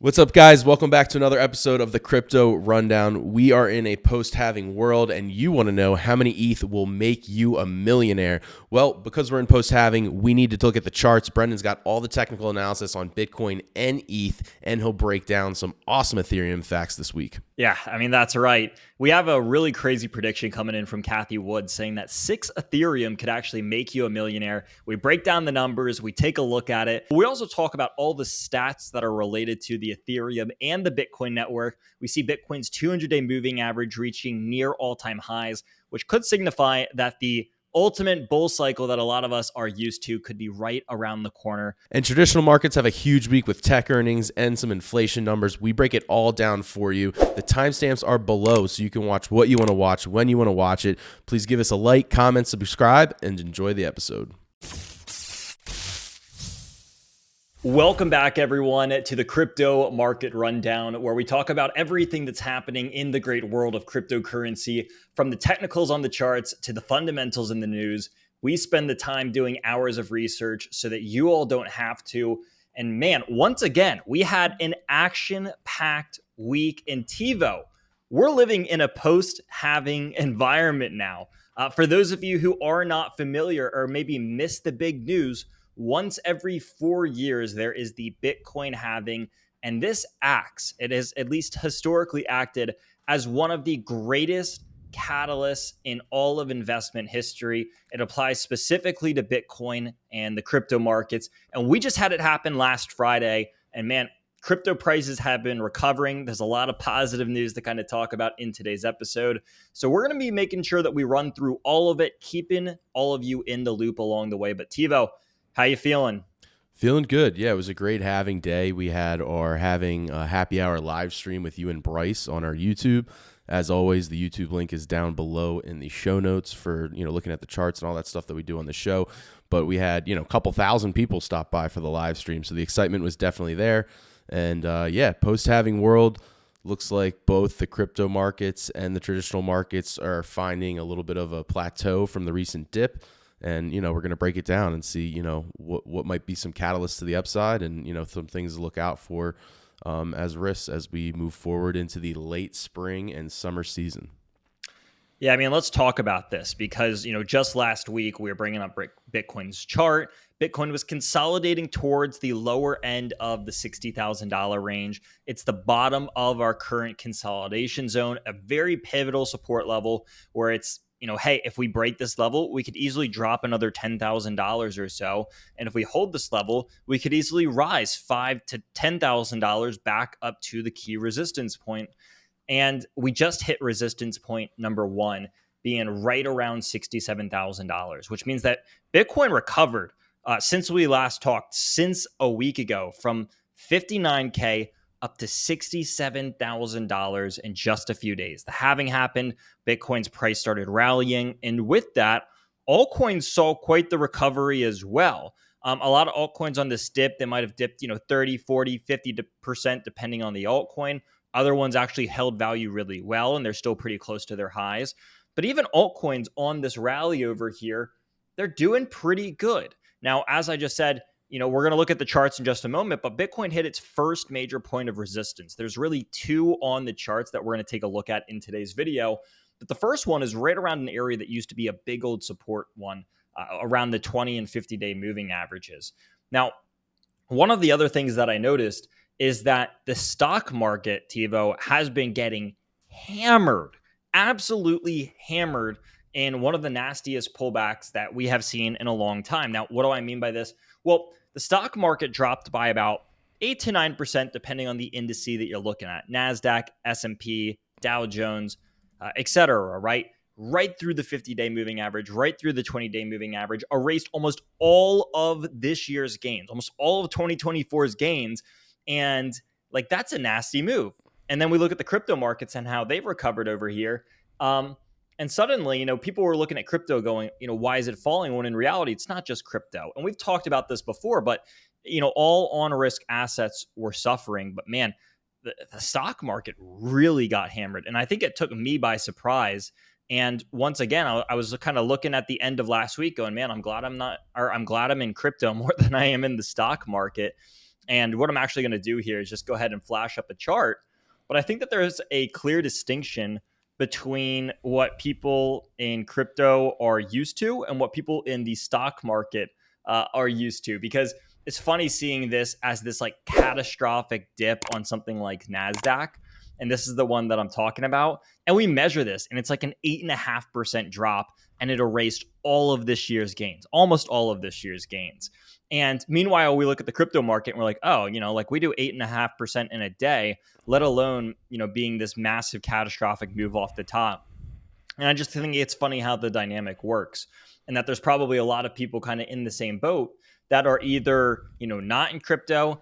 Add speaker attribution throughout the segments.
Speaker 1: What's up, guys? Welcome back to another episode of the Crypto Rundown. We are in a post-halving world, and you want to know how many ETH will make you a millionaire. Well, because we're in post-halving, we need to look at the charts. Brendan's got all the technical analysis on Bitcoin and ETH, and he'll break down some awesome Ethereum facts this week.
Speaker 2: Yeah, I mean, that's right. We have a really crazy prediction coming in from Cathie Wood saying that 6 Ethereum could actually make you a millionaire. We break down the numbers, we take a look at it. We also talk about all the stats that are related to the Ethereum and the Bitcoin network. We see Bitcoin's 200-day moving average reaching near all-time highs, which could signify that the ultimate bull cycle that a lot of us are used to could be right around the corner.
Speaker 1: And traditional markets have a huge week with tech earnings and some inflation numbers. We break it all down for you. The timestamps are below, so you can watch what you want to watch when you want to watch it. Please give us a like, comment, subscribe, and enjoy the episode.
Speaker 2: Welcome back, everyone, to the Crypto Market Rundown, where we talk about everything that's happening in the great world of cryptocurrency, from the technicals on the charts to the fundamentals in the news. We spend the time doing hours of research so that you all don't have to. And man, once again, we had an action-packed week in Tevo. We're living in a post-halving environment now. For those of you who are not familiar or maybe missed the big news, once every 4 years, there is the Bitcoin halving, and this it has at least historically acted as one of the greatest catalysts in all of investment history. It applies specifically to Bitcoin and the crypto markets, and we just had it happen last Friday, and man, crypto prices have been recovering. There's a lot of positive news to kind of talk about in today's episode. So we're going to be making sure that we run through all of it, keeping all of you in the loop along the way. But Tevo, how you feeling?
Speaker 1: Feeling good. Yeah, it was a great halving day. We had our having a happy hour live stream with you and Bryce on our YouTube. As always, the YouTube link is down below in the show notes for, looking at the charts and all that stuff that we do on the show. But we had, a couple thousand people stop by for the live stream. So the excitement was definitely there. And post-halving world, looks like both the crypto markets and the traditional markets are finding a little bit of a plateau from the recent dip. And, we're going to break it down and see, what might be some catalysts to the upside and, some things to look out for as risks as we move forward into the late spring and summer season.
Speaker 2: Yeah, I mean, let's talk about this because, just last week we were bringing up Bitcoin's chart. Bitcoin was consolidating towards the lower end of the $60,000 range. It's the bottom of our current consolidation zone, a very pivotal support level where it's, hey, if we break this level, we could easily drop another $10,000 or so. And if we hold this level, we could easily rise $5,000 to $10,000 back up to the key resistance point. And we just hit resistance point number 1, being right around $67,000, which means that Bitcoin recovered since we last talked, since a week ago, from 59K up to $67,000 in just a few days. The halving happened, Bitcoin's price started rallying, and with that, altcoins saw quite the recovery as well. A lot of altcoins on this dip, they might have dipped 30, 40, 50% depending on the altcoin. Other ones actually held value really well, and they're still pretty close to their highs. But even altcoins on this rally over here, they're doing pretty good. Now, as I just said, we're going to look at the charts in just a moment, but Bitcoin hit its first major point of resistance. There's really 2 on the charts that we're going to take a look at in today's video. But the first one is right around an area that used to be a big old support one, around the 20 and 50-day moving averages. Now, one of the other things that I noticed is that the stock market, Tevo, has been getting hammered, absolutely hammered, in one of the nastiest pullbacks that we have seen in a long time. Now, what do I mean by this? Well, the stock market dropped by about 8 to 9%, depending on the indice that you're looking at. Nasdaq, S&P, Dow Jones, et cetera, right? Right through the 50-day moving average, right through the 20-day moving average, erased almost all of this year's gains, almost all of 2024's gains. And that's a nasty move. And then we look at the crypto markets and how they've recovered over here. And suddenly, people were looking at crypto going, why is it falling? When in reality, it's not just crypto. And we've talked about this before, but, all on-risk assets were suffering. But man, the stock market really got hammered. And I think it took me by surprise. And once again, I was kind of looking at the end of last week going, man, I'm glad I'm in crypto more than I am in the stock market. And what I'm actually going to do here is just go ahead and flash up a chart. But I think that there's a clear distinction between what people in crypto are used to and what people in the stock market are used to. Because it's funny seeing this as this like catastrophic dip on something like Nasdaq. And this is the one that I'm talking about. And we measure this, and it's like an 8.5% drop, and it erased all of this year's gains, almost all of this year's gains. And meanwhile, we look at the crypto market and we're like, oh, like we do 8.5% in a day, let alone, being this massive catastrophic move off the top. And I just think it's funny how the dynamic works, and that there's probably a lot of people kind of in the same boat that are either, not in crypto,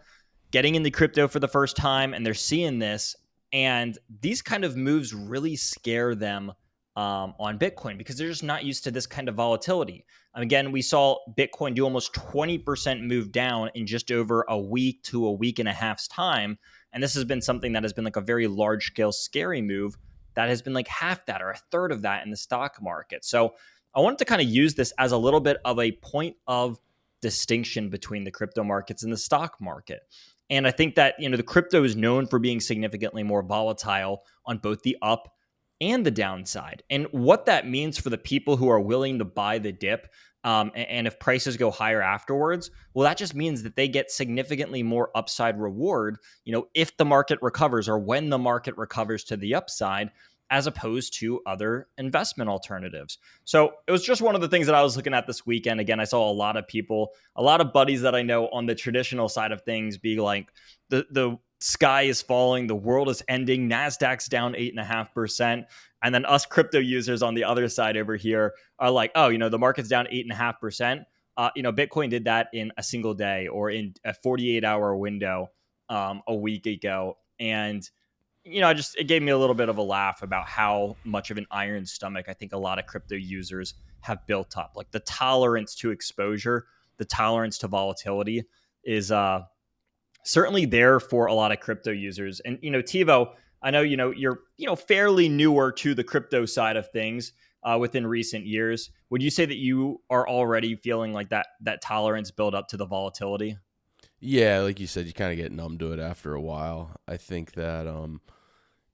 Speaker 2: getting into crypto for the first time, and they're seeing this. And these kind of moves really scare them on Bitcoin because they're just not used to this kind of volatility. Again, we saw Bitcoin do almost 20% move down in just over a week to a week and a half's time. And this has been something that has been like a very large scale, scary move that has been like half that or a third of that in the stock market. So I wanted to kind of use this as a little bit of a point of distinction between the crypto markets and the stock market. And I think that, the crypto is known for being significantly more volatile on both the up and the downside. And what that means for the people who are willing to buy the dip, and if prices go higher afterwards, well, that just means that they get significantly more upside reward, if the market recovers or when the market recovers to the upside, as opposed to other investment alternatives. So it was just one of the things that I was looking at this weekend. Again, I saw a lot of people, a lot of buddies that I know on the traditional side of things be like, the sky is falling, the world is ending, Nasdaq's down 8.5%. And then us crypto users on the other side over here are like, oh, the market's down 8.5%. Bitcoin did that in a single day or in a 48-hour window a week ago. And it gave me a little bit of a laugh about how much of an iron stomach I think a lot of crypto users have built up. Like the tolerance to exposure, the tolerance to volatility is certainly there for a lot of crypto users. And, Tevo, I know, you're, fairly newer to the crypto side of things within recent years. Would you say that you are already feeling like that tolerance build up to the volatility?
Speaker 1: Yeah, like you said, you kind of get numb to it after a while. I think that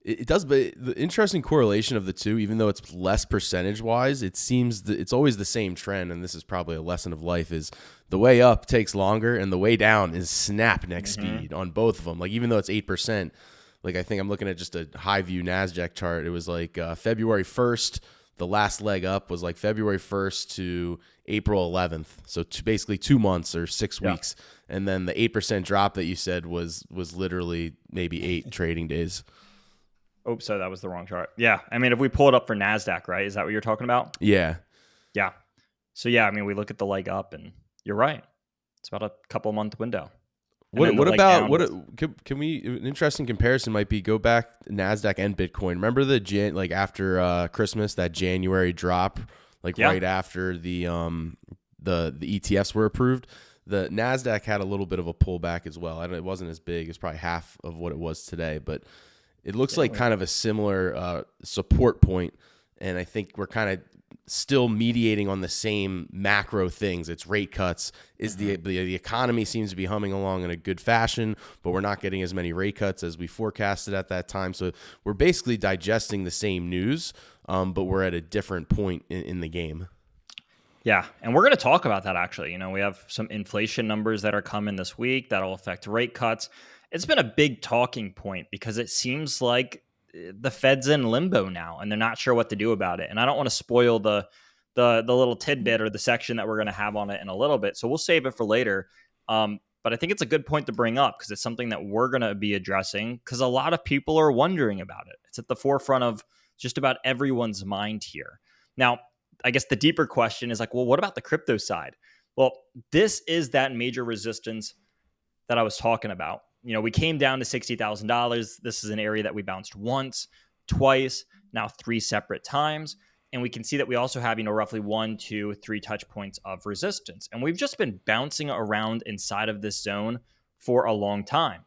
Speaker 1: it does, but the interesting correlation of the two, even though it's less percentage-wise, it seems that it's always the same trend, and this is probably a lesson of life, is the way up takes longer, and the way down is snap-neck speed on both of them. Like, even though it's 8%, like I think I'm looking at just a high-view Nasdaq chart, it was like February 1st, the last leg up was like February 1st to April 11th, so basically 2 months or 6 weeks, and then the 8% drop that you said was literally maybe 8 trading days.
Speaker 2: Oops, so that was the wrong chart. Yeah, I mean, if we pull it up for Nasdaq, right? Is that what you're talking about?
Speaker 1: Yeah.
Speaker 2: Yeah. So yeah, I mean, we look at the leg up, and you're right. It's about a couple month window.
Speaker 1: What about can we? An interesting comparison might be go back Nasdaq and Bitcoin. Remember the after Christmas, that January drop, right after the ETFs were approved. The Nasdaq had a little bit of a pullback as well. It wasn't as big. It's probably half of what it was today, but it looks like kind of a similar support point, and I think we're kind of still mediating on the same macro things. It's rate cuts. The economy seems to be humming along in a good fashion, but we're not getting as many rate cuts as we forecasted at that time. So we're basically digesting the same news, but we're at a different point in the game.
Speaker 2: Yeah, and we're going to talk about that actually. We have some inflation numbers that are coming this week that'll affect rate cuts. It's been a big talking point because it seems like the Fed's in limbo now and they're not sure what to do about it. And I don't want to spoil the little tidbit or the section that we're going to have on it in a little bit. So we'll save it for later. But I think it's a good point to bring up because it's something that we're going to be addressing because a lot of people are wondering about it. It's at the forefront of just about everyone's mind here. Now, I guess the deeper question is like, well, what about the crypto side? Well, this is that major resistance that I was talking about. We came down to $60,000. This is an area that we bounced once, twice, now 3 separate times. And we can see that we also have, roughly 1, 2, 3 touch points of resistance. And we've just been bouncing around inside of this zone for a long time.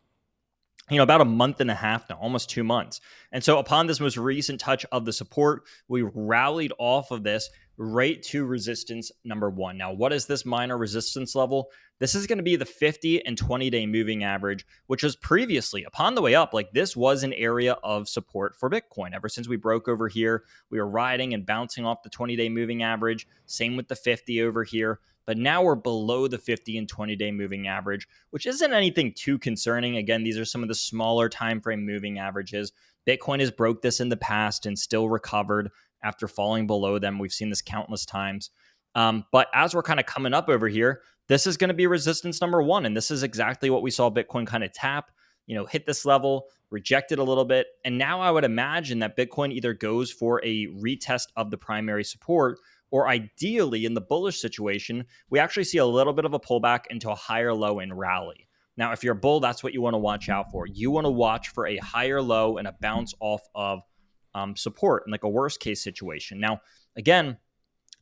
Speaker 2: about a month and a half now, almost 2 months. And so upon this most recent touch of the support, we rallied off of this right to resistance number one. Now, what is this minor resistance level? This is going to be the 50 and 20-day moving average, which was previously upon the way up. Like, this was an area of support for Bitcoin. Ever since we broke over here, we were riding and bouncing off the 20-day moving average. Same with the 50 over here. But now we're below the 50 and 20-day moving average, which isn't anything too concerning. Again, these are some of the smaller time frame moving averages. Bitcoin has broke this in the past and still recovered after falling below them. We've seen this countless times. But as we're kind of coming up over here, this is going to be resistance number one. And this is exactly what we saw Bitcoin kind of tap, hit this level, reject it a little bit. And now I would imagine that Bitcoin either goes for a retest of the primary support, or ideally, in the bullish situation, we actually see a little bit of a pullback into a higher low and rally. Now, if you're a bull, that's what you want to watch out for. You want to watch for a higher low and a bounce off of support in like a worst case situation. Now, again,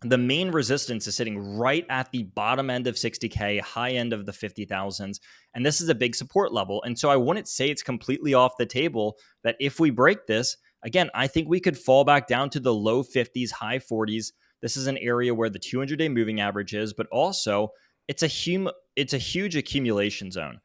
Speaker 2: the main resistance is sitting right at the bottom end of 60K, high end of the 50,000s. And this is a big support level. And so I wouldn't say it's completely off the table that if we break this, again, I think we could fall back down to the low 50s, high 40s. This is an area where the 200-day moving average is, but also it's a huge accumulation zone.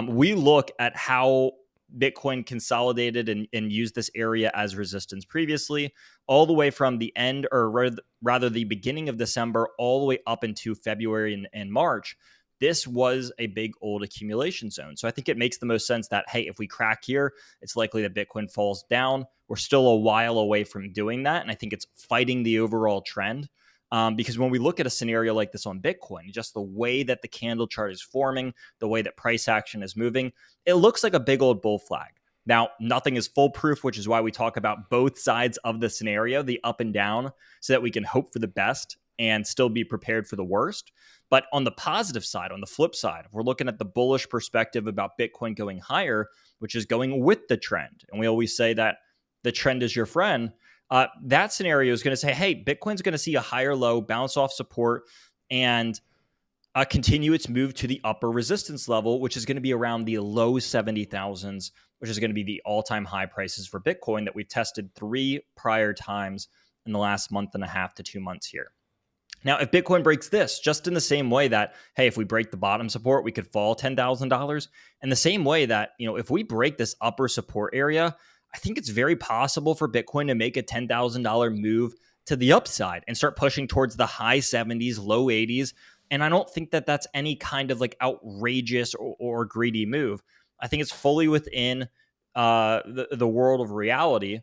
Speaker 2: We look at how Bitcoin consolidated and used this area as resistance previously, all the way from the end, or rather the beginning of December, all the way up into February and March. This was a big old accumulation zone. So I think it makes the most sense that, hey, if we crack here, it's likely that Bitcoin falls down. We're still a while away from doing that. And I think it's fighting the overall trend. Because when we look at a scenario like this on Bitcoin, just the way that the candle chart is forming, the way that price action is moving, it looks like a big old bull flag. Now, nothing is foolproof, which is why we talk about both sides of the scenario, the up and down, so that we can hope for the best and still be prepared for the worst. But on the positive side, on the flip side, if we're looking at the bullish perspective about Bitcoin going higher, which is going with the trend, and we always say that the trend is your friend, that scenario is going to say, hey, Bitcoin's going to see a higher low, bounce off support, and continue its move to the upper resistance level, which is going to be around the low 70,000s, which is going to be the all-time high prices for Bitcoin that we've tested 3 prior times in the last month and a half to 2 months here. Now, if Bitcoin breaks this, just in the same way that, hey, if we break the bottom support, we could fall $10,000, in the same way that, if we break this upper support area, I think it's very possible for Bitcoin to make a $10,000 move to the upside and start pushing towards the high 70s, low 80s. And I don't think that that's any kind of like outrageous or greedy move. I think it's fully within the world of reality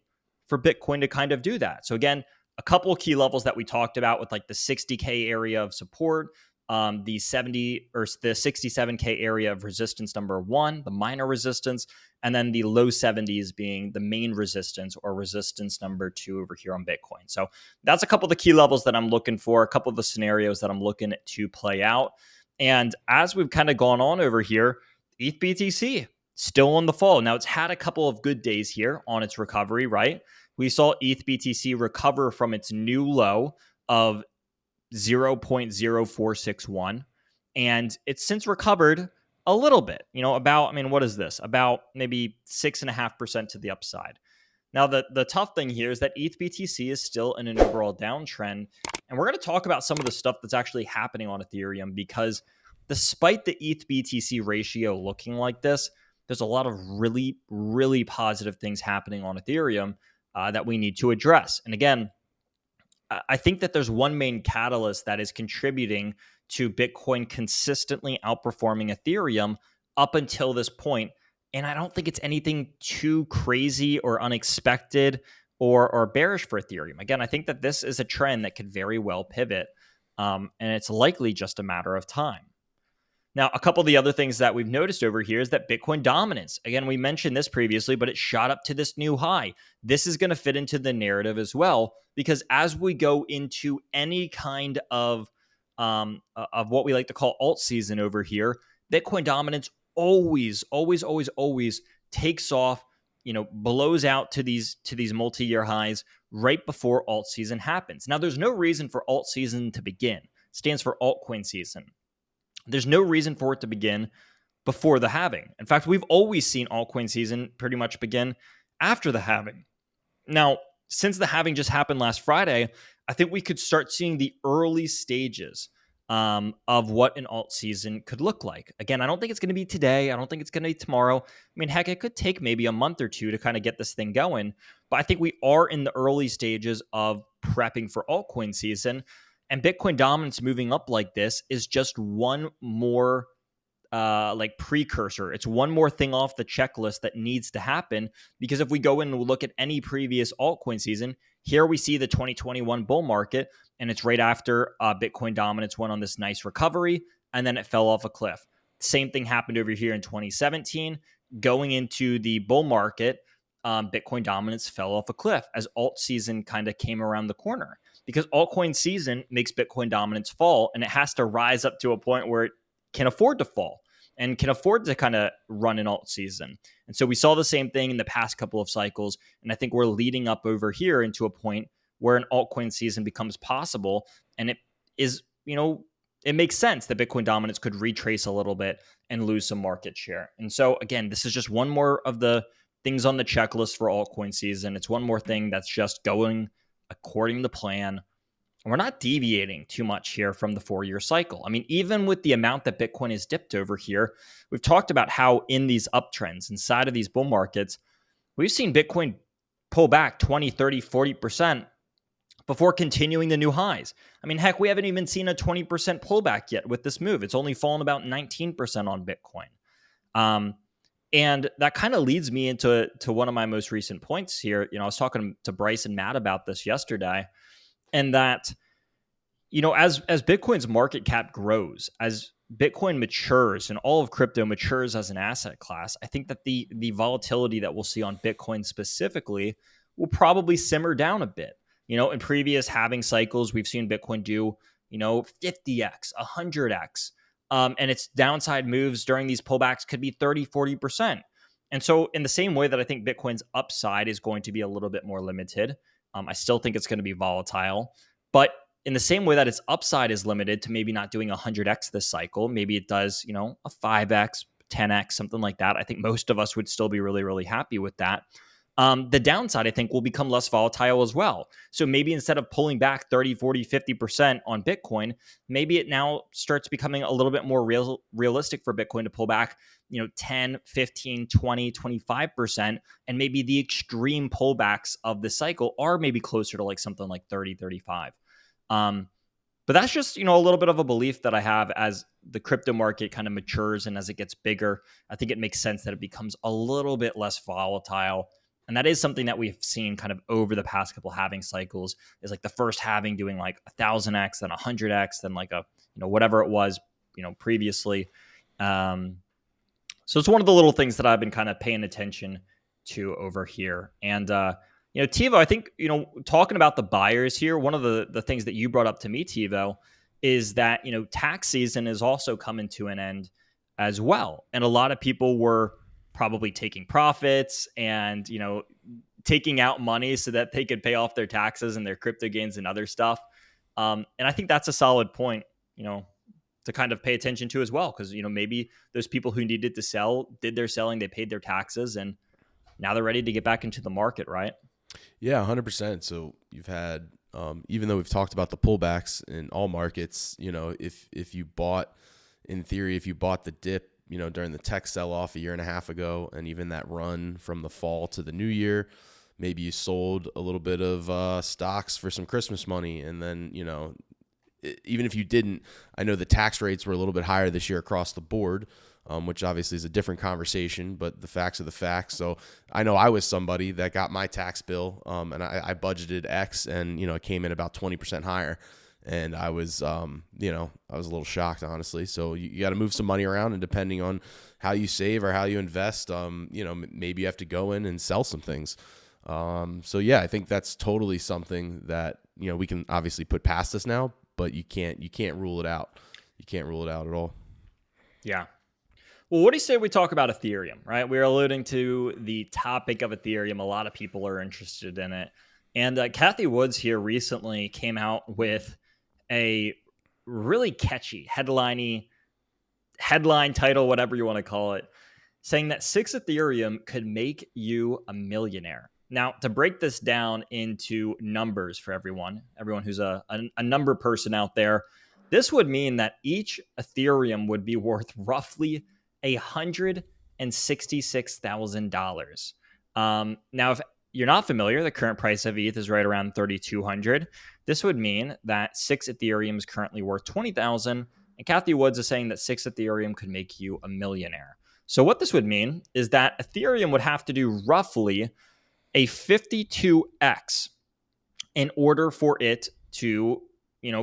Speaker 2: for Bitcoin to kind of do that. So again, a couple of key levels that we talked about with like the 60K area of support, the 70 or the 67K area of resistance number one, the minor resistance, and then the low 70s being the main resistance or resistance number two over here on Bitcoin. So that's a couple of the key levels that I'm looking for, a couple of the scenarios that I'm looking to play out. And as we've kind of gone on over here, ETH BTC still on the fall. Now, it's had a couple of good days here on its recovery, right? We saw ETH BTC recover from its new low of 0.0461, and it's since recovered a little bit, what is this? About maybe 6.5% to the upside. Now, the tough thing here is that ETH BTC is still in an overall downtrend, and we're going to talk about some of the stuff that's actually happening on Ethereum, because despite the ETH BTC ratio looking like this, there's a lot of really, really positive things happening on Ethereum that we need to address. And again, I think that there's one main catalyst that is contributing to Bitcoin consistently outperforming Ethereum up until this point. And I don't think it's anything too crazy or unexpected or bearish for Ethereum. Again, I think that this is a trend that could very well pivot, and it's likely just a matter of time. Now, a couple of the other things that we've noticed over here is that Bitcoin dominance. Again, we mentioned this previously, but it shot up to this new high. This is going to fit into the narrative as well, because as we go into any kind of what we like to call alt season over here, Bitcoin dominance always takes off, blows out to these multi-year highs right before alt season happens. Now, there's no reason for alt season to begin. It stands for altcoin season. There's no reason for it to begin before the halving. In fact, we've always seen altcoin season pretty much begin after the halving. Now, since the halving just happened last Friday, I think we could start seeing the early stages of what an alt season could look like. Again, I don't think it's going to be today. I don't think it's going to be tomorrow. I mean, heck, it could take maybe a month or two to kind of get this thing going. But I think we are in the early stages of prepping for altcoin season. And Bitcoin dominance moving up like this is just one more like precursor. It's one more thing off the checklist that needs to happen, because if we go in and look at any previous altcoin season, here we see the 2021 bull market, and it's right after Bitcoin dominance went on this nice recovery, and then it fell off a cliff. Same thing happened over here in 2017. Going into the bull market, Bitcoin dominance fell off a cliff as alt season kind of came around the corner, because altcoin season makes Bitcoin dominance fall, and it has to rise up to a point where it can afford to fall and can afford to kind of run an alt season. And so we saw the same thing in the past couple of cycles. And I think we're leading up over here into a point where an altcoin season becomes possible. And it is, it makes sense that Bitcoin dominance could retrace a little bit and lose some market share. And so again, this is just one more of the things on the checklist for altcoin season. It's one more thing that's just going according to plan. We're not deviating too much here from the 4-year cycle. I mean, even with the amount that Bitcoin has dipped over here, we've talked about how in these uptrends, inside of these bull markets, we've seen Bitcoin pull back 20, 30, 40% before continuing the new highs. I mean, heck, we haven't even seen a 20% pullback yet with this move. It's only fallen about 19% on Bitcoin. And that kind of leads me into one of my most recent points here. I was talking to Bryce and Matt about this yesterday. And that, as Bitcoin's market cap grows, as Bitcoin matures and all of crypto matures as an asset class, I think that the volatility that we'll see on Bitcoin specifically will probably simmer down a bit. In previous halving cycles, we've seen Bitcoin do, 50x, 100x. And its downside moves during these pullbacks could be 30, 40%. And so in the same way that I think Bitcoin's upside is going to be a little bit more limited, I still think it's going to be volatile. But in the same way that its upside is limited to maybe not doing 100x this cycle, maybe it does, a 5x, 10x, something like that. I think most of us would still be really, really happy with that. The downside, I think, will become less volatile as well. So maybe instead of pulling back 30, 40, 50% on Bitcoin, maybe it now starts becoming a little bit more realistic for Bitcoin to pull back, 10, 15, 20, 25%. And maybe the extreme pullbacks of the cycle are maybe closer to like something like 30, 35. But that's just, a little bit of a belief that I have as the crypto market kind of matures and as it gets bigger. I think it makes sense that it becomes a little bit less volatile. And that is something that we've seen kind of over the past couple halving cycles, is like the first halving doing like 1,000x, then 100x, then like whatever it was, previously. So it's one of the little things that I've been kind of paying attention to over here. And, Tevo, I think, talking about the buyers here, one of the things that you brought up to me, Tevo, is that, tax season is also coming to an end as well. And a lot of people were probably taking profits and, taking out money so that they could pay off their taxes and their crypto gains and other stuff. And I think that's a solid point, to kind of pay attention to as well. Because, maybe those people who needed to sell did their selling, they paid their taxes, and now they're ready to get back into the market, right?
Speaker 1: Yeah, 100%. So you've had, even though we've talked about the pullbacks in all markets, if you bought, in theory, if you bought the dip, during the tech sell-off a year and a half ago, and even that run from the fall to the new year, maybe you sold a little bit of stocks for some Christmas money. And then, even if you didn't, I know the tax rates were a little bit higher this year across the board, which obviously is a different conversation, but the facts are the facts. So I know I was somebody that got my tax bill, and I budgeted X, and, it came in about 20% higher. And I was, I was a little shocked, honestly. So you got to move some money around, and depending on how you save or how you invest, maybe you have to go in and sell some things. So yeah, I think that's totally something that, we can obviously put past us now, but you can't rule it out. You can't rule it out at all.
Speaker 2: Yeah. Well, what do you say we talk about Ethereum, right? We're alluding to the topic of Ethereum. A lot of people are interested in it. And Kathy Woods here recently came out with a really catchy, headliney headline, title, whatever you want to call it, saying that 6 Ethereum could make you a millionaire. Now, to break this down into numbers for everyone who's a number person out there, this would mean that each Ethereum would be worth roughly $166,000. Now, if you're not familiar, the current price of ETH is right around 3,200. This would mean that 6 Ethereum is currently worth 20,000, and Kathy Woods is saying that 6 Ethereum could make you a millionaire. So what this would mean is that Ethereum would have to do roughly a 52x in order for it to,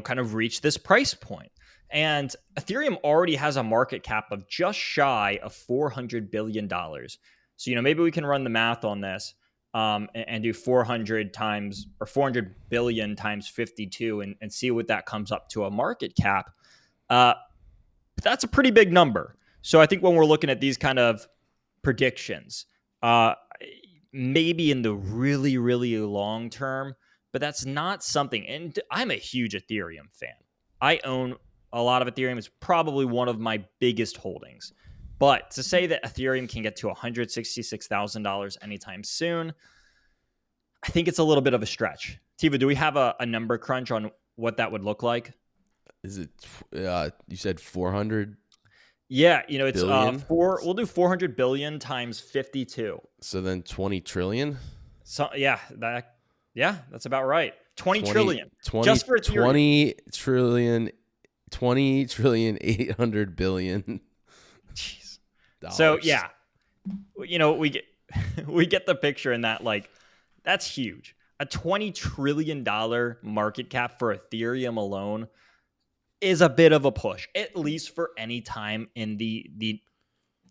Speaker 2: kind of reach this price point. And Ethereum already has a market cap of just shy of $400 billion. So, maybe we can run the math on this and do 400 times or 400 billion times 52 and see what that comes up to a market cap. That's a pretty big number. So I think when we're looking at these kind of predictions, maybe in the really, really long term, but that's not something. And I'm a huge Ethereum fan. I own a lot of Ethereum. It's probably one of my biggest holdings. But to say that Ethereum can get to $166,000 anytime soon, I think it's a little bit of a stretch. Tevo, do we have a number crunch on what that would look like?
Speaker 1: Is it, you said 400?
Speaker 2: Yeah, it's
Speaker 1: billion?
Speaker 2: we'll do 400 billion times 52.
Speaker 1: So then 20 trillion?
Speaker 2: So that's about right. 20 trillion.
Speaker 1: 20,
Speaker 2: just for Ethereum.
Speaker 1: 20 trillion 800 billion.
Speaker 2: Jeez.
Speaker 1: Dollars.
Speaker 2: So yeah, we get the picture in that, like, that's huge. A $20 trillion market cap for Ethereum alone is a bit of a push, at least for any time in the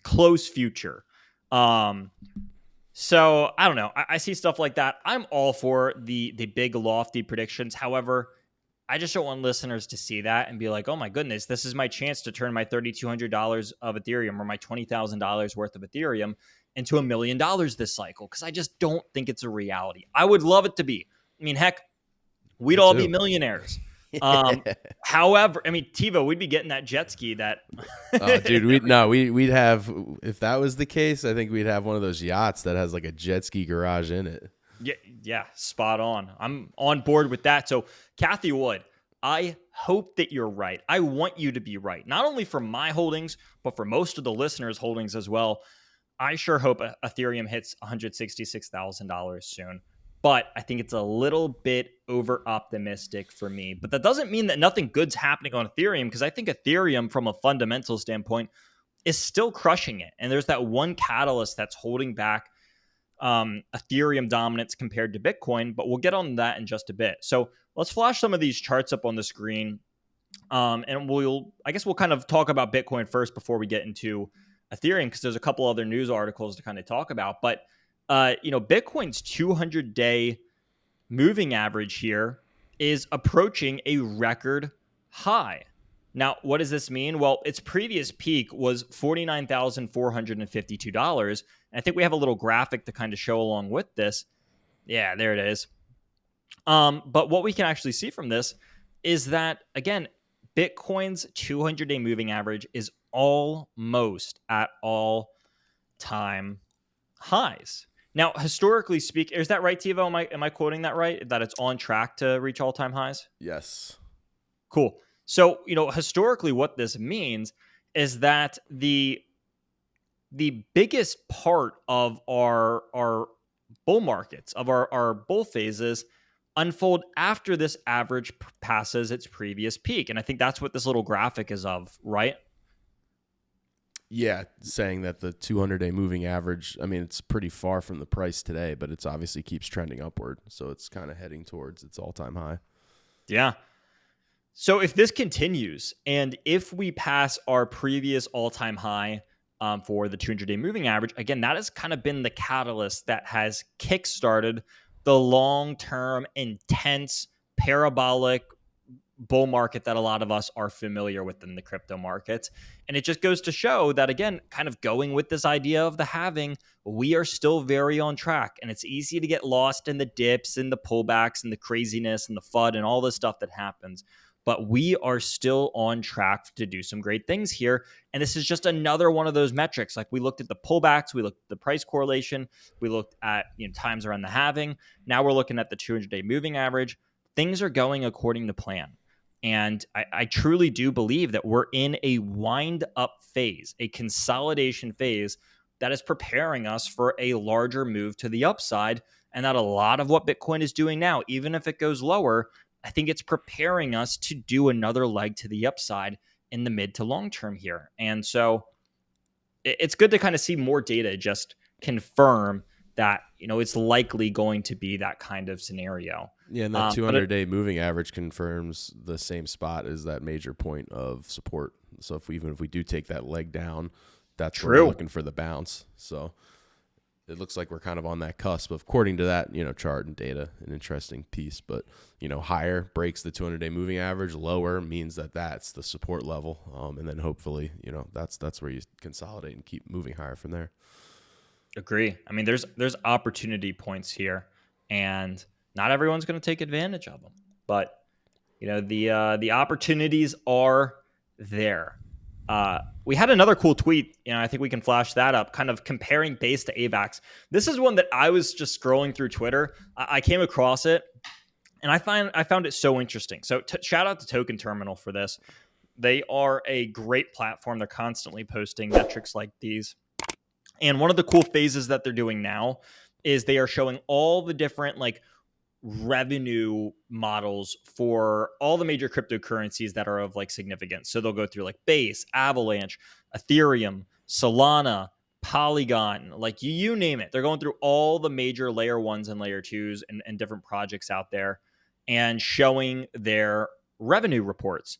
Speaker 2: close future. So I don't know. I see stuff like that. I'm all for the big lofty predictions. However, I just don't want listeners to see that and be like, oh my goodness, this is my chance to turn my $3,200 of Ethereum or my $20,000 worth of Ethereum into $1 million this cycle. Because I just don't think it's a reality. I would love it to be. I mean, heck, we'd all be millionaires. However, I mean, Tevo, we'd be getting that jet ski that.
Speaker 1: Oh, dude, we'd have, if that was the case, I think we'd have one of those yachts that has like a jet ski garage in it.
Speaker 2: Yeah, spot on. I'm on board with that. So, Kathy Wood, I hope that you're right. I want you to be right, not only for my holdings, but for most of the listeners' holdings as well. I sure hope Ethereum hits $166,000 soon. But I think it's a little bit over optimistic for me. But that doesn't mean that nothing good's happening on Ethereum, because I think Ethereum, from a fundamental standpoint, is still crushing it. And there's that one catalyst that's holding back Ethereum dominance compared to Bitcoin. But we'll get on that in just a bit. So let's flash some of these charts up on the screen. And I guess we'll kind of talk about Bitcoin first before we get into Ethereum, because there's a couple other news articles to kind of talk about. But Bitcoin's 200-day moving average here is approaching a record high. Now, what does this mean? Well, its previous peak was $49,452. And I think we have a little graphic to kind of show along with this. Yeah, there it is. But what we can actually see from this is that, again, Bitcoin's 200-day moving average is almost at all-time highs. Now, historically speaking, is that right, Tevo? Am I quoting that right? That it's on track to reach all-time highs?
Speaker 1: Yes.
Speaker 2: Cool. So, historically, what this means is that the biggest part of our bull markets, of our bull phases, unfold after this average passes its previous peak. And I think that's what this little graphic is of, right?
Speaker 1: Yeah, saying that the 200-day moving average, I mean, it's pretty far from the price today, but it's obviously keeps trending upward. So it's kind of heading towards its all-time high.
Speaker 2: Yeah. So if this continues, and if we pass our previous all-time high for the 200-day moving average, again, that has kind of been the catalyst that has kickstarted the long-term, intense, parabolic bull market that a lot of us are familiar with in the crypto markets. And it just goes to show that, again, kind of going with this idea of the halving, we are still very on track. And it's easy to get lost in the dips and the pullbacks and the craziness and the FUD and all the stuff that happens. but we are still on track to do some great things here. And this is just another one of those metrics. Like we looked at the pullbacks, we looked at the price correlation, we looked at times around the halving. Now we're looking at the 200-day moving average. Things are going according to plan. And I truly do believe that we're in a wind up phase, a consolidation phase that is preparing us for a larger move to the upside. And that a lot of what Bitcoin is doing now, even if it goes lower, I think it's preparing us to do another leg to the upside in the mid to long term here. And so it's good to kind of see more data just confirm that, it's likely going to be that kind of scenario.
Speaker 1: Yeah, and that 200-day moving average confirms the same spot as that major point of support. So even if we do take that leg down, that's where we're looking for the bounce. So it looks like we're kind of on that cusp of, according to that, chart and data, an interesting piece. But, higher breaks the 200-day moving average, lower means that that's the support level. And then hopefully, that's where you consolidate and keep moving higher from there.
Speaker 2: Agree. I mean, there's opportunity points here, and not everyone's going to take advantage of them. But, the opportunities are there. We had another cool tweet. I think we can flash that up, kind of comparing base to AVAX. This is one that I was just scrolling through Twitter. I came across it, and I found it so interesting. So shout out to Token Terminal for this. They are a great platform. They're constantly posting metrics like these. And one of the cool phases that they're doing now is they are showing all the different revenue models for all the major cryptocurrencies that are of significance. So they'll go through Base, Avalanche, Ethereum, Solana, Polygon, you name it. They're going through all the major layer ones and layer twos and different projects out there and showing their revenue reports.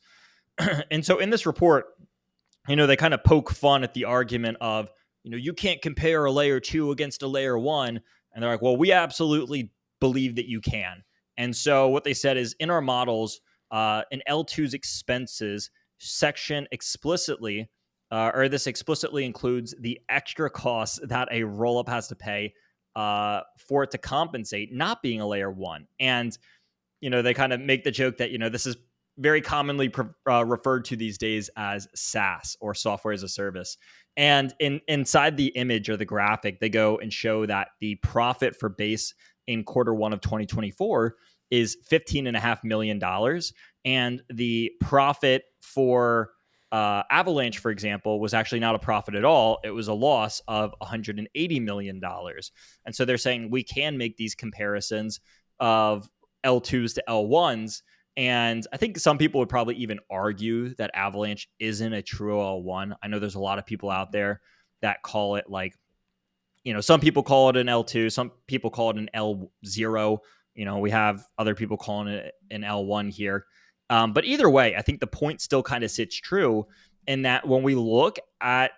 Speaker 2: And so in this report, they kind of poke fun at the argument of, you can't compare a layer 2 against a layer 1. And they're like, well, we absolutely believe that you can. And so what they said is, in our models, an L2's expenses section explicitly, this explicitly includes the extra costs that a rollup has to pay for it to compensate not being a layer 1. And, they kind of make the joke that, this is very commonly referred to these days as SaaS, or software as a service. And inside the image or the graphic, they go and show that the profit for Base in Q1 of 2024 is $15.5 million. And the profit for Avalanche, for example, was actually not a profit at all. It was a loss of $180 million. And so they're saying we can make these comparisons of L2s to L1s. And I think some people would probably even argue that Avalanche isn't a true L1. I know there's a lot of people out there that call it some people call it an L2, some people call it an L0. We have other people calling it an L1 here. But either way, I think the point still kind of sits true in that when we look at,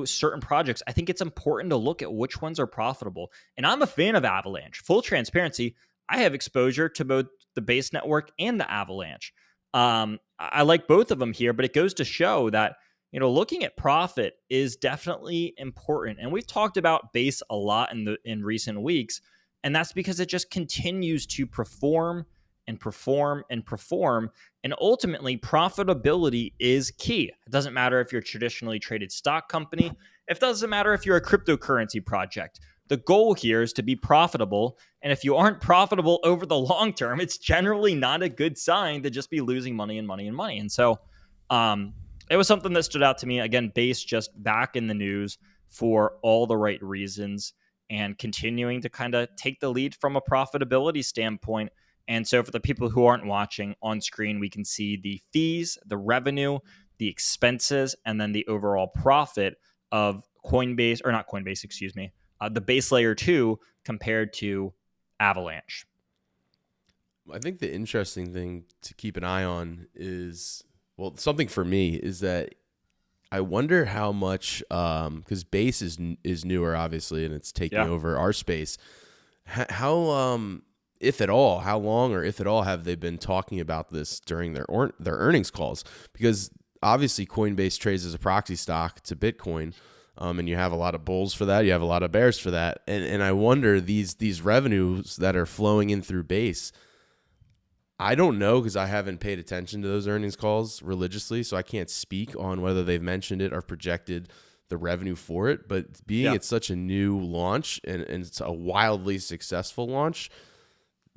Speaker 2: certain projects, I think it's important to look at which ones are profitable. And I'm a fan of Avalanche. Full transparency, I have exposure to both the Base network and the Avalanche. I like both of them here, but it goes to show that, looking at profit is definitely important. And we've talked about Base a lot in recent weeks, and that's because it just continues to perform and perform and perform. And ultimately, profitability is key. It doesn't matter if you're a traditionally traded stock company. It doesn't matter if you're a cryptocurrency project. The goal here is to be profitable. And if you aren't profitable over the long term, it's generally not a good sign to just be losing money and money and money. And so it was something that stood out to me. Again, Base just back in the news for all the right reasons and continuing to kind of take the lead from a profitability standpoint. And so for the people who aren't watching on screen, we can see the fees, the revenue, the expenses, and then the overall profit of Coinbase, or not Coinbase, excuse me, the Base layer 2 compared to Avalanche.
Speaker 1: I think the interesting thing to keep an eye on is, well, something for me is that I wonder how much, because Base is newer, obviously, and it's taking over our space. How, if at all, how long or if at all have they been talking about this during their earnings calls? Because obviously Coinbase trades as a proxy stock to Bitcoin. And you have a lot of bulls for that. You have a lot of bears for that. And I wonder, these revenues that are flowing in through Base, I don't know because I haven't paid attention to those earnings calls religiously, so I can't speak on whether they've mentioned it or projected the revenue for it. But being
Speaker 2: Yeah.
Speaker 1: it's such a new launch and it's a wildly successful launch,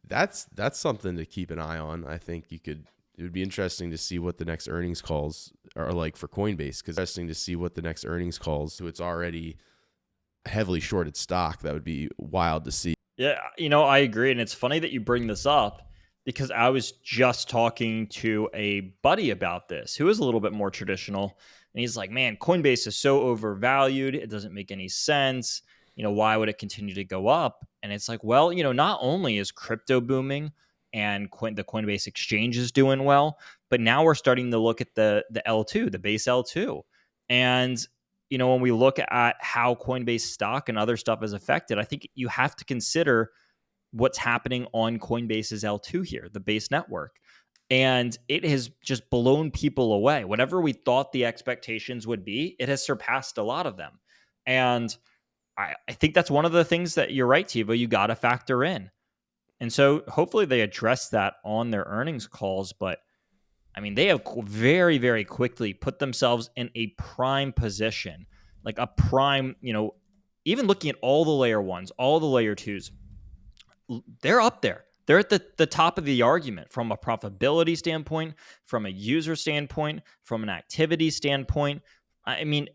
Speaker 1: that's something to keep an eye on. I think it would be interesting to see what the next earnings calls are like for Coinbase, because interesting to see what the next earnings calls. So it's already heavily shorted stock. That would be wild to see.
Speaker 2: Yeah, I agree. And it's funny that you bring this up because I was just talking to a buddy about this who is a little bit more traditional. And he's like, man, Coinbase is so overvalued. It doesn't make any sense. Why would it continue to go up? And it's like, well, not only is crypto booming and the Coinbase exchange is doing well, but now we're starting to look at the L2, the base L2. And when we look at how Coinbase stock and other stuff is affected, I think you have to consider what's happening on Coinbase's L2 here, the base network. And it has just blown people away. Whatever we thought the expectations would be, it has surpassed a lot of them. And I think that's one of the things that you're right, Tevo, you got to factor in. And so hopefully they address that on their earnings calls. But I mean, they have very, very quickly put themselves in a prime position, like a prime, even looking at all the layer ones, all the layer twos, they're up there. They're at the top of the argument from a profitability standpoint, from a user standpoint, from an activity standpoint. I mean,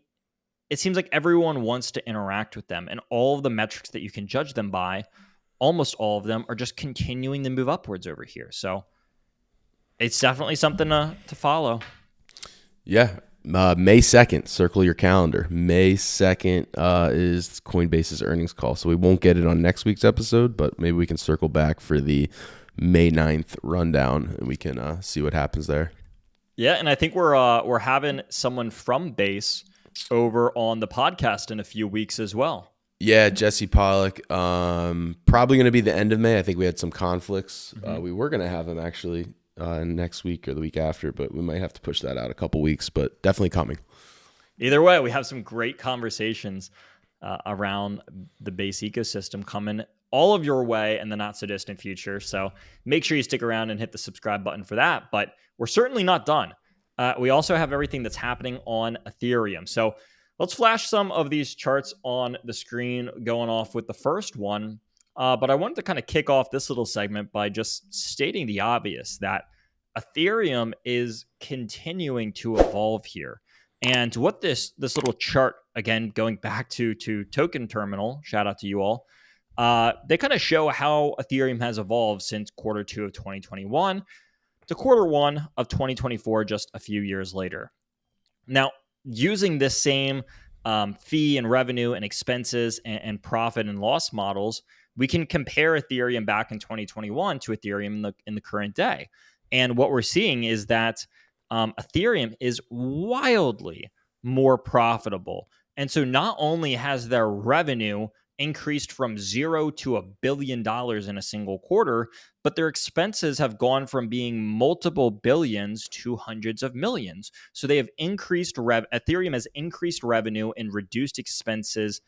Speaker 2: it seems like everyone wants to interact with them, and all of the metrics that you can judge them by, almost all of them are just continuing to move upwards over here. So it's definitely something to follow.
Speaker 1: Yeah. May 2nd, circle your calendar. May 2nd is Coinbase's earnings call. So we won't get it on next week's episode, but maybe we can circle back for the May 9th rundown and we can see what happens there.
Speaker 2: Yeah, and I think we're having someone from Base over on the podcast in a few weeks as well.
Speaker 1: Yeah, Jesse Pollock. Probably going to be the end of May. I think we had some conflicts.
Speaker 2: Mm-hmm.
Speaker 1: We were going to have him actually next week or the week after, but we might have to push that out a couple weeks, but definitely coming.
Speaker 2: Either way, we have some great conversations around the Base ecosystem coming all of your way in the not so distant future. So make sure you stick around and hit the subscribe button for that. But we're certainly not done. We also have everything that's happening on Ethereum. So let's flash some of these charts on the screen, going off with the first one. But I wanted to kind of kick off this little segment by just stating the obvious that Ethereum is continuing to evolve here. And what this little chart, again, going back to Token Terminal, shout out to you all, they kind of show how Ethereum has evolved since quarter 2 of 2021 to quarter 1 of 2024, just a few years later. Now, using this same fee and revenue and expenses and profit and loss models, we can compare Ethereum back in 2021 to Ethereum in the current day. And what we're seeing is that Ethereum is wildly more profitable. And so not only has their revenue increased from $0 to $1 billion in a single quarter, but their expenses have gone from being multiple billions to hundreds of millions. So they have increased Ethereum has increased revenue and reduced expenses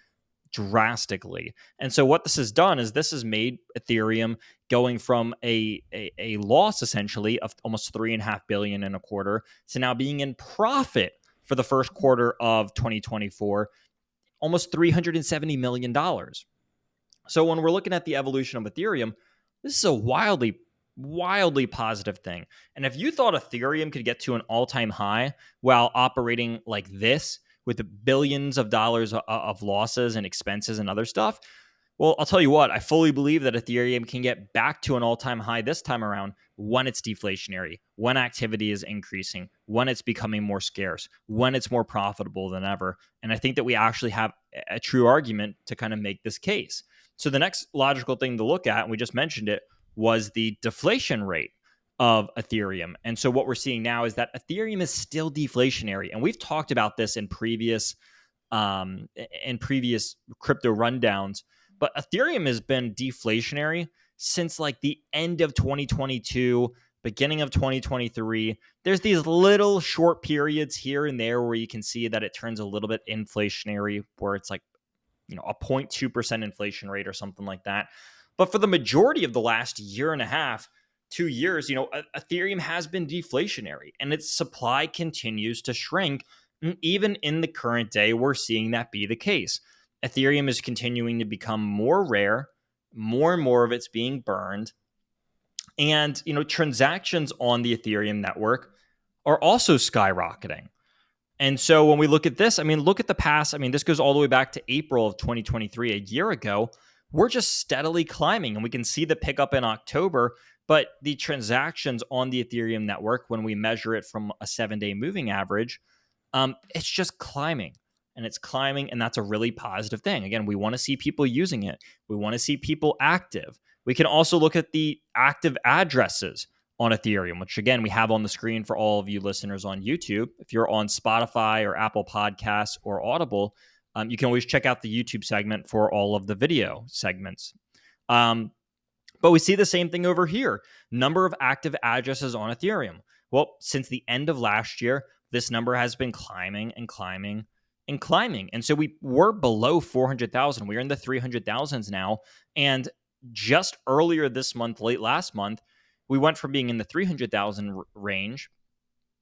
Speaker 2: drastically. And so what this has done is this has made Ethereum going from a loss essentially of almost $3.5 billion in a quarter to now being in profit for the first quarter of 2024, almost $370 million. So when we're looking at the evolution of Ethereum, this is a wildly positive thing. And if you thought Ethereum could get to an all-time high while operating like this with the billions of dollars of losses and expenses and other stuff, well, I'll tell you what, I fully believe that Ethereum can get back to an all-time high this time around when it's deflationary, when activity is increasing, when it's becoming more scarce, when it's more profitable than ever. And I think that we actually have a true argument to kind of make this case. So the next logical thing to look at, and we just mentioned it, was the deflation rate of Ethereum. And so what we're seeing now is that Ethereum is still deflationary. And we've talked about this in previous crypto rundowns, but Ethereum has been deflationary since like the end of 2022, beginning of 2023. There's these little short periods here and there where you can see that it turns a little bit inflationary, where it's like, a 0.2% inflation rate or something like that. But for the majority of the last year and a half, 2 years, Ethereum has been deflationary and its supply continues to shrink. And even in the current day, we're seeing that be the case. Ethereum is continuing to become more rare, more and more of it's being burned. And, transactions on the Ethereum network are also skyrocketing. And so when we look at this, look at the past. This goes all the way back to April of 2023, a year ago. We're just steadily climbing, and we can see the pickup in October. But the transactions on the Ethereum network, when we measure it from a 7-day moving average, it's just climbing. And it's climbing, and that's a really positive thing. Again, we want to see people using it. We want to see people active. We can also look at the active addresses on Ethereum, which again, we have on the screen for all of you listeners on YouTube. If you're on Spotify or Apple Podcasts or Audible, you can always check out the YouTube segment for all of the video segments. But we see the same thing over here. Number of active addresses on Ethereum. Well, since the end of last year, this number has been climbing and climbing and climbing. And so we were below 400,000. We're in the 300,000s now. And just earlier this month, late last month, we went from being in the 300,000 range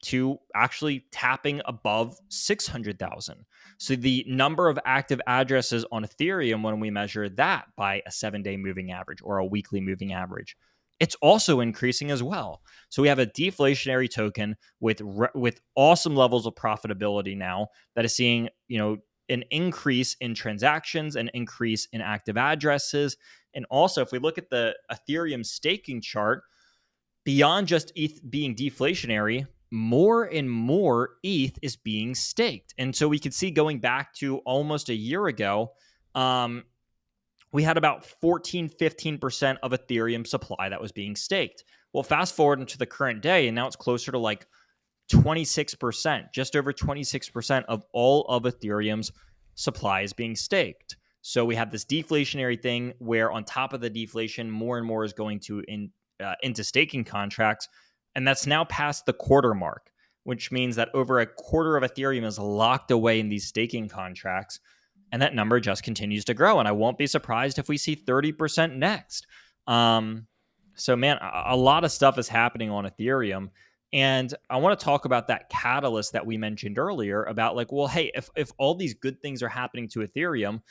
Speaker 2: to actually tapping above 600,000. So the number of active addresses on Ethereum, when we measure that by a 7-day moving average or a weekly moving average, it's also increasing as well. So we have a deflationary token with awesome levels of profitability now that is seeing, an increase in transactions, an increase in active addresses. And also, if we look at the Ethereum staking chart, beyond just ETH being deflationary, more and more ETH is being staked. And so we could see, going back to almost a year ago, we had about 14-15% of Ethereum supply that was being staked. Well, fast forward into the current day, and now it's closer to like 26%, just over 26% of all of Ethereum's supply is being staked. So we have this deflationary thing where, on top of the deflation, more and more is going to into staking contracts. And that's now past the quarter mark, which means that over a quarter of Ethereum is locked away in these staking contracts. And that number just continues to grow. And I won't be surprised if we see 30% next. So, man, a lot of stuff is happening on Ethereum. And I want to talk about that catalyst that we mentioned earlier about, like, well, hey, if all these good things are happening to Ethereum,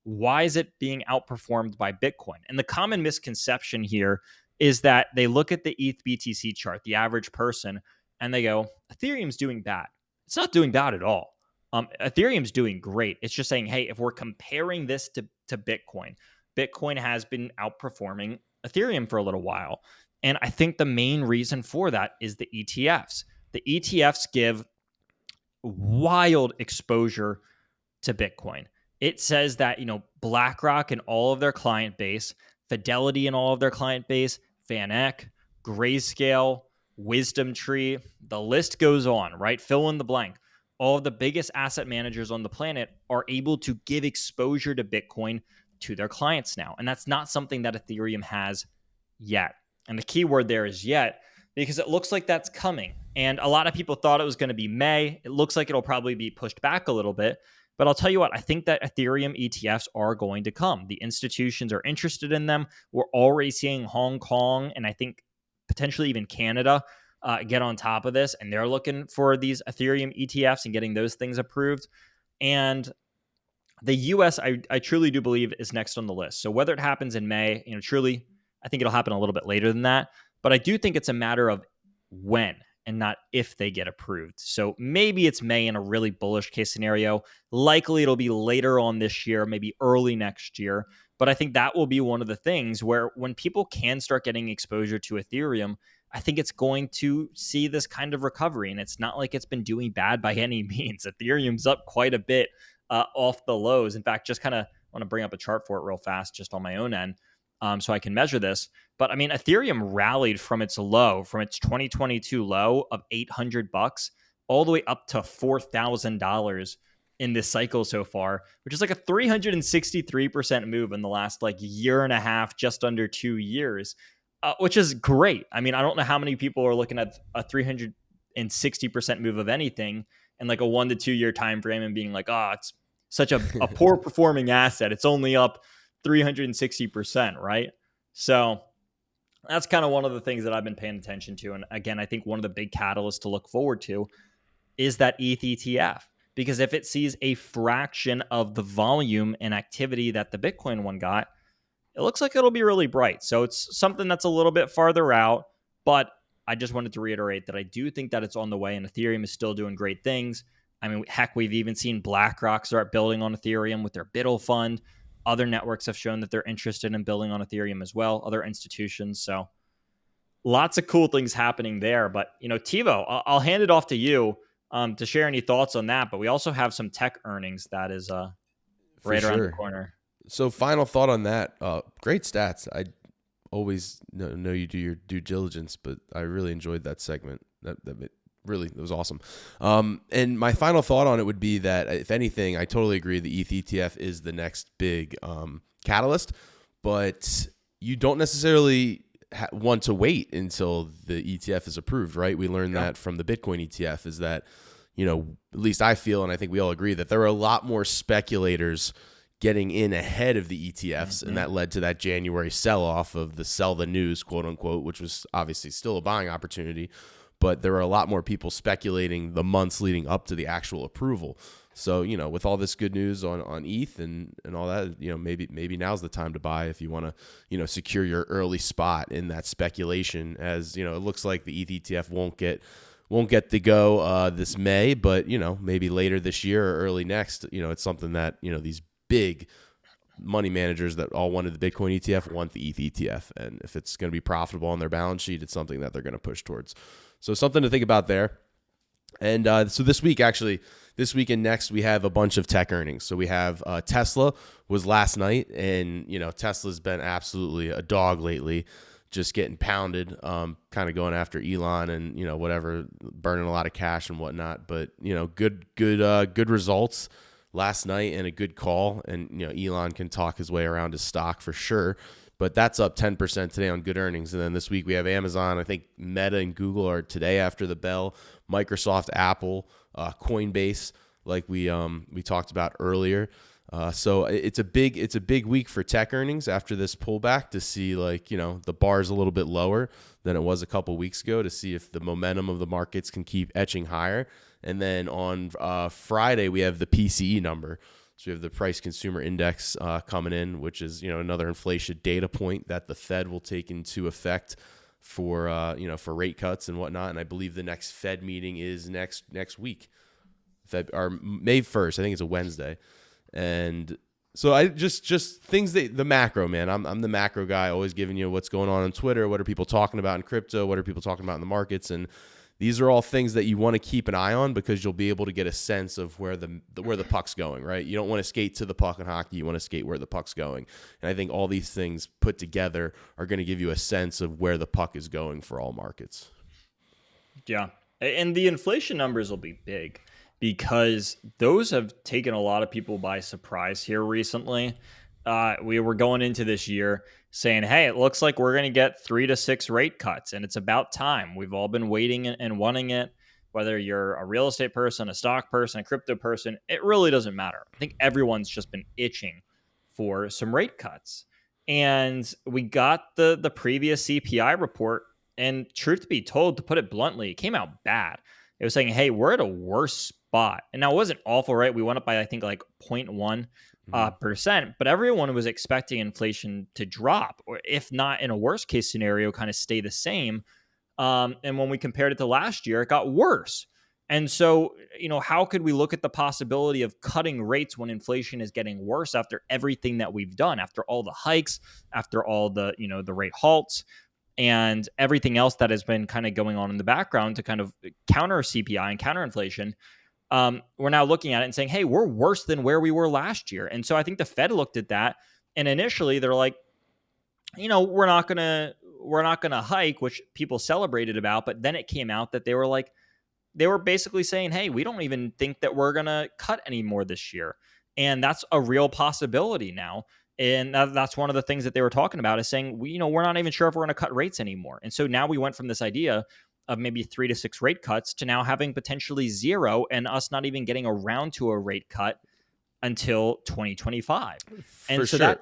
Speaker 2: why is it being outperformed by Bitcoin? And the common misconception here is that they look at the ETH BTC chart, the average person, and they go, Ethereum's doing bad. It's not doing bad at all. Ethereum's doing great. It's just saying, hey, if we're comparing this to Bitcoin, Bitcoin has been outperforming Ethereum for a little while. And I think the main reason for that is the ETFs. The ETFs give wild exposure to Bitcoin. It says that, BlackRock and all of their client base, Fidelity and all of their client base, VanEck, Grayscale, Wisdom Tree, the list goes on, right? Fill in the blank. All of the biggest asset managers on the planet are able to give exposure to Bitcoin to their clients now. And that's not something that Ethereum has yet. And the key word there is yet, because it looks like that's coming. And a lot of people thought it was going to be May. It looks like it'll probably be pushed back a little bit. But I'll tell you what, I think that Ethereum ETFs are going to come. The institutions are interested in them. We're already seeing Hong Kong, and I think potentially even Canada, get on top of this. And they're looking for these Ethereum ETFs and getting those things approved. And the US, I truly do believe, is next on the list. So whether it happens in May, truly, I think it'll happen a little bit later than that. But I do think it's a matter of when and not if they get approved. So maybe it's May in a really bullish case scenario. Likely it'll be later on this year, maybe early next year. But I think that will be one of the things where, when people can start getting exposure to Ethereum, I think it's going to see this kind of recovery. And it's not like it's been doing bad by any means. Ethereum's up quite a bit off the lows. In fact, just kind of want to bring up a chart for it real fast, just on my own end, so I can measure this. But Ethereum rallied from its 2022 low of $800 all the way up to $4,000 in this cycle so far, which is like a 363% move in the last year and a half, just under 2 years, which is great. I don't know how many people are looking at a 360% move of anything in a 1 to 2 year time frame and being like, it's such a poor performing asset. It's only up 360%, right? So That's kind of one of the things that I've been paying attention to. And again, I think one of the big catalysts to look forward to is that ETH ETF. Because if it sees a fraction of the volume and activity that the Bitcoin one got, it looks like it'll be really bright. So it's something that's a little bit farther out, but I just wanted to reiterate that I do think that it's on the way, and Ethereum is still doing great things. I mean, heck, we've even seen BlackRock start building on Ethereum with their BIDL fund. Other networks have shown that they're interested in building on Ethereum as well, other institutions. So lots of cool things happening there. But, Tevo, I'll hand it off to you to share any thoughts on that. But we also have some tech earnings that is
Speaker 1: For
Speaker 2: right around the
Speaker 1: sure.
Speaker 2: corner.
Speaker 1: So final thought on that. Great stats. I always know you do your due diligence, but I really enjoyed that segment. That really, it was awesome. And my final thought on it would be that, if anything, I totally agree the ETH ETF is the next big catalyst, but you don't necessarily want to wait until the ETF is approved, right? We learned that from the Bitcoin ETF, is that, at least I feel, and I think we all agree, that there are a lot more speculators getting in ahead of the ETFs, and that led to that January sell-off of the sell the news, quote unquote, which was obviously still a buying opportunity, but there were a lot more people speculating the months leading up to the actual approval. So, with all this good news on ETH and all that, maybe now's the time to buy if you want to, secure your early spot in that speculation. As, it looks like the ETH ETF won't get to go this May, but, maybe later this year or early next, it's something that, these big money managers that all wanted the Bitcoin ETF want the ETH ETF. And if it's going to be profitable on their balance sheet, it's something that they're going to push towards. So something to think about there. And so this week and next, we have a bunch of tech earnings. So we have Tesla was last night, and, Tesla's been absolutely a dog lately, just getting pounded, kind of going after Elon and, whatever, burning a lot of cash and whatnot. But, good results last night and a good call. And, Elon can talk his way around his stock for sure. But that's up 10% today on good earnings. And then this week we have Amazon. I think Meta and Google are today after the bell. Microsoft, Apple, Coinbase, like we talked about earlier. So it's a big week for tech earnings after this pullback, to see, the bar's a little bit lower than it was a couple weeks ago, to see if the momentum of the markets can keep etching higher. And then on Friday we have the PCE number. So we have the price consumer index coming in, which is, another inflation data point that the Fed will take into effect for rate cuts and whatnot. And I believe the next Fed meeting is next week, or May 1st. I think it's a Wednesday. And so I just things that the macro, man. I'm the macro guy, always giving you what's going on Twitter. What are people talking about in crypto? What are people talking about in the markets? And these are all things that you want to keep an eye on, because you'll be able to get a sense of where the puck's going, right? You don't want to skate to the puck in hockey. You want to skate where the puck's going. And I think all these things put together are going to give you a sense of where the puck is going for all markets.
Speaker 2: Yeah. And the inflation numbers will be big, because those have taken a lot of people by surprise here recently. We were going into this year saying, hey, it looks like we're going to get 3 to 6 rate cuts, and it's about time. We've all been waiting and wanting it. Whether you're a real estate person, a stock person, a crypto person, it really doesn't matter. I think everyone's just been itching for some rate cuts. And we got the previous CPI report, and truth be told, to put it bluntly, it came out bad. It was saying, hey, we're at a worse spot. And now it wasn't awful, right? We went up by, I think, like 0.1%, but everyone was expecting inflation to drop, or if not in a worst case scenario, kind of stay the same. And when we compared it to last year, it got worse. And so, how could we look at the possibility of cutting rates when inflation is getting worse after everything that we've done, after all the hikes, after all the, the rate halts, and everything else that has been kind of going on in the background to kind of counter CPI and counter inflation? We're now looking at it and saying, hey, we're worse than where we were last year. And so I think the Fed looked at that, and initially they're like, we're not gonna hike, which people celebrated about. But then it came out that they were basically saying, hey, we don't even think that we're gonna cut any more this year. And that's a real possibility now. And that's one of the things that they were talking about, is saying, we're not even sure if we're going to cut rates anymore. And so now we went from this idea of maybe 3 to 6 rate cuts to now having potentially 0, and us not even getting around to a rate cut until 2025. And
Speaker 1: For
Speaker 2: so
Speaker 1: sure.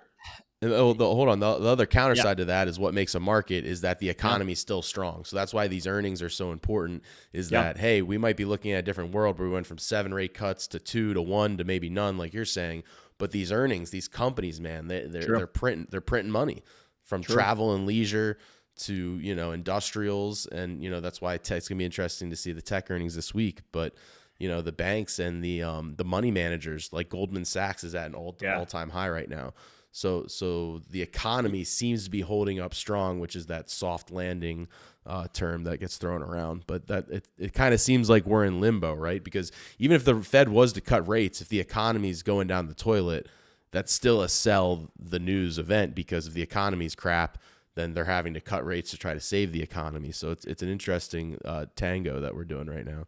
Speaker 1: Hold on. The other counter
Speaker 2: Yeah.
Speaker 1: side to that is what makes a market is that the
Speaker 2: Yeah.
Speaker 1: economy is still strong. So that's why these earnings are so important. Is
Speaker 2: Yeah.
Speaker 1: that, hey, we might be looking at a different world where we went from 7 rate cuts to 2 to 1 to maybe none, like you're saying. But these earnings, these companies, man,
Speaker 2: True.
Speaker 1: they're printing money from
Speaker 2: True.
Speaker 1: travel and leisure to industrials, and that's why it's gonna be interesting to see the tech earnings this week. But the banks and the money managers like Goldman Sachs is at an all time high right now. So the economy seems to be holding up strong, which is that soft landing term that gets thrown around. But that it kind of seems like we're in limbo, right? Because even if the Fed was to cut rates, if the economy is going down the toilet, that's still a sell the news event, because if the economy's crap, then they're having to cut rates to try to save the economy. So it's an interesting tango that we're doing right now.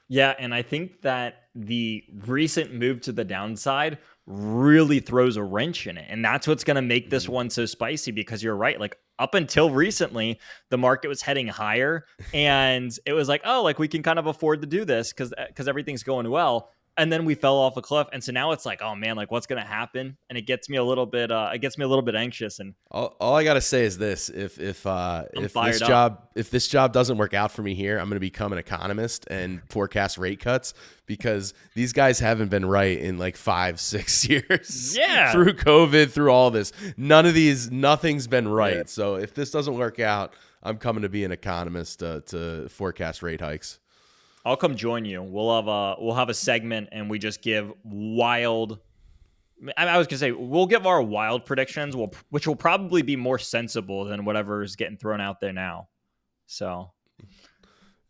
Speaker 2: Yeah, and I think that the recent move to the downside really throws a wrench in it. And that's what's going to make this one so spicy, because you're right. Like, up until recently, the market was heading higher and it was like, oh, like we can kind of afford to do this because everything's going well. And then we fell off a cliff. And so now it's like, oh man, like what's going to happen? And it gets me a little bit anxious. And
Speaker 1: All I gotta say is this: if this job doesn't work out for me here, I'm gonna become an economist and forecast rate cuts, because these guys haven't been right in like 5-6 years.
Speaker 2: Yeah.
Speaker 1: Through COVID, through all this, nothing's been right.
Speaker 2: Yeah.
Speaker 1: So if this doesn't work out, I'm coming to be an economist to forecast rate hikes.
Speaker 2: I'll come join you. We'll have a segment and we just give wild. I was gonna say we'll give our wild predictions, which will probably be more sensible than whatever is getting thrown out there now. So,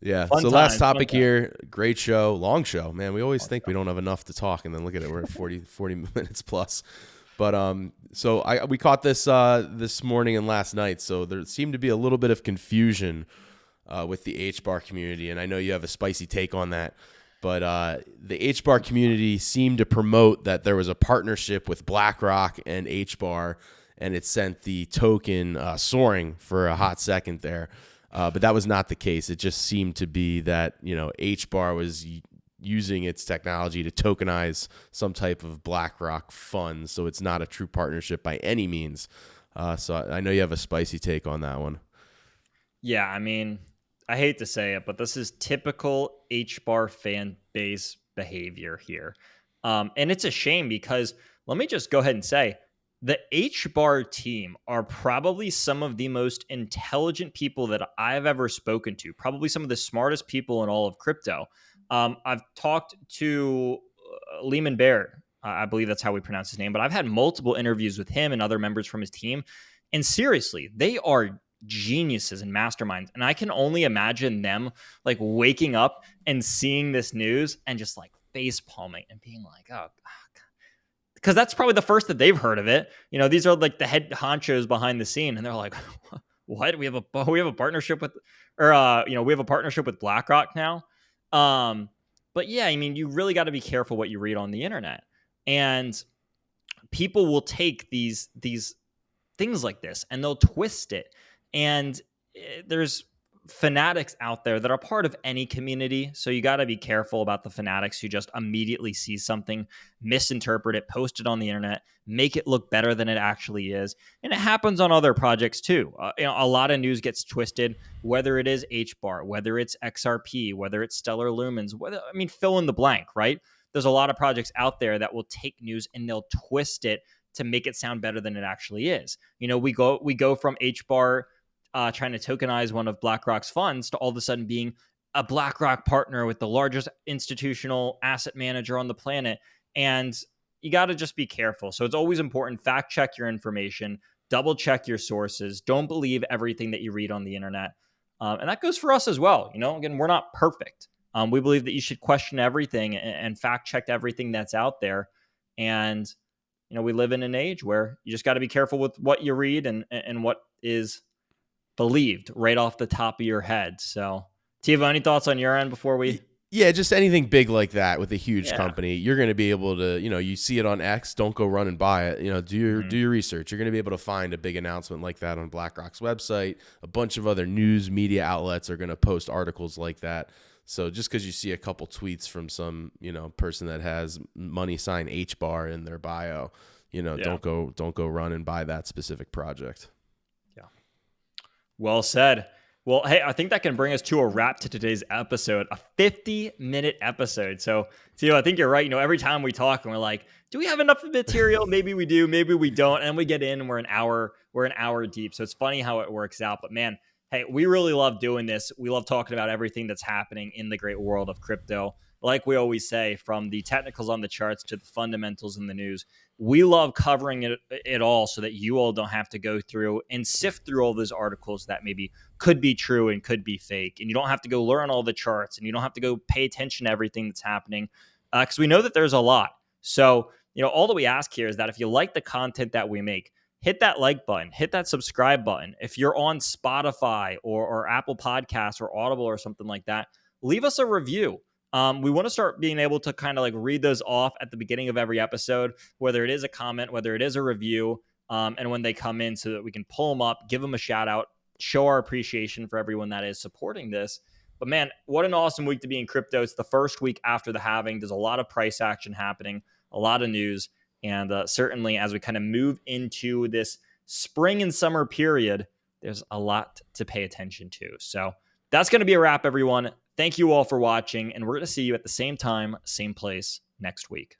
Speaker 1: yeah.
Speaker 2: fun
Speaker 1: So last
Speaker 2: times,
Speaker 1: topic
Speaker 2: fun times.
Speaker 1: here, great show, long show, man. We always think we don't have enough to talk, and then look at it, we're at 40 minutes plus. But so we caught this this morning and last night. So there seemed to be a little bit of confusion with the HBAR community, and I know you have a spicy take on that. But the HBAR community seemed to promote that there was a partnership with BlackRock and HBAR, and it sent the token soaring for a hot second there. But that was not the case. It just seemed to be that HBAR was using its technology to tokenize some type of BlackRock fund. So it's not a true partnership by any means. So I know you have a spicy take on that one.
Speaker 2: Yeah, I mean, I hate to say it, but this is typical HBAR fan base behavior here. And it's a shame because let me just go ahead and say the HBAR team are probably some of the most intelligent people that I've ever spoken to, probably some of the smartest people in all of crypto. I've talked to Lehman Baird. I believe that's how we pronounce his name, but I've had multiple interviews with him and other members from his team. And seriously, they are geniuses and masterminds. And I can only imagine them like waking up and seeing this news and just like face palming and being like, oh, because that's probably the first that they've heard of it. These are like the head honchos behind the scene, and they're like, "What? We have a partnership with, or we have a partnership with BlackRock now." But yeah, I mean, you really got to be careful what you read on the internet, and people will take these things like this and they'll twist it. And there's fanatics out there that are part of any community. So you got to be careful about the fanatics who just immediately see something, misinterpret it, post it on the internet, make it look better than it actually is. And it happens on other projects too. A lot of news gets twisted, whether it is HBAR, whether it's XRP, whether it's Stellar Lumens, fill in the blank, right? There's a lot of projects out there that will take news and they'll twist it to make it sound better than it actually is. We go from HBAR trying to tokenize one of BlackRock's funds to all of a sudden being a BlackRock partner with the largest institutional asset manager on the planet. And you got to just be careful. So it's always important. Fact check your information, double check your sources. Don't believe everything that you read on the internet. And that goes for us as well. Again, we're not perfect. We believe that you should question everything and fact check everything that's out there. And, we live in an age where you just got to be careful with what you read and what is believed right off the top of your head. So, Tevo, any thoughts on your end before we?
Speaker 1: Yeah, just anything big like that with a huge company, you're going to be able to, you see it on X, don't go run and buy it. Do your research. You're going to be able to find a big announcement like that on BlackRock's website. A bunch of other news media outlets are going to post articles like that. So just because you see a couple tweets from some, person that has money sign HBAR in their bio, don't go run and buy that specific project.
Speaker 2: Yeah. Well said. Well, hey, I think that can bring us to a wrap to today's episode, a 50-minute episode. So, I think you're right. Every time we talk and we're like, do we have enough material? Maybe we do, maybe we don't. And we get in and we're an hour deep. So it's funny how it works out. But man, hey, we really love doing this. We love talking about everything that's happening in the great world of crypto. Like we always say, from the technicals on the charts to the fundamentals in the news, we love covering it all so that you all don't have to go through and sift through all those articles that maybe could be true and could be fake. And you don't have to go learn all the charts, and you don't have to go pay attention to everything that's happening, because we know that there's a lot. So, all that we ask here is that if you like the content that we make, hit that like button, hit that subscribe button. If you're on Spotify or Apple Podcasts or Audible or something like that, leave us a review. We want to start being able to kind of like read those off at the beginning of every episode, whether it is a comment, whether it is a review, and when they come in, so that we can pull them up, give them a shout out, show our appreciation for everyone that is supporting this. But man, what an awesome week to be in crypto. It's the first week after the halving. There's a lot of price action happening, a lot of news. And certainly as we kind of move into this spring and summer period, there's a lot to pay attention to. So that's going to be a wrap, everyone. Thank you all for watching, and we're going to see you at the same time, same place next week.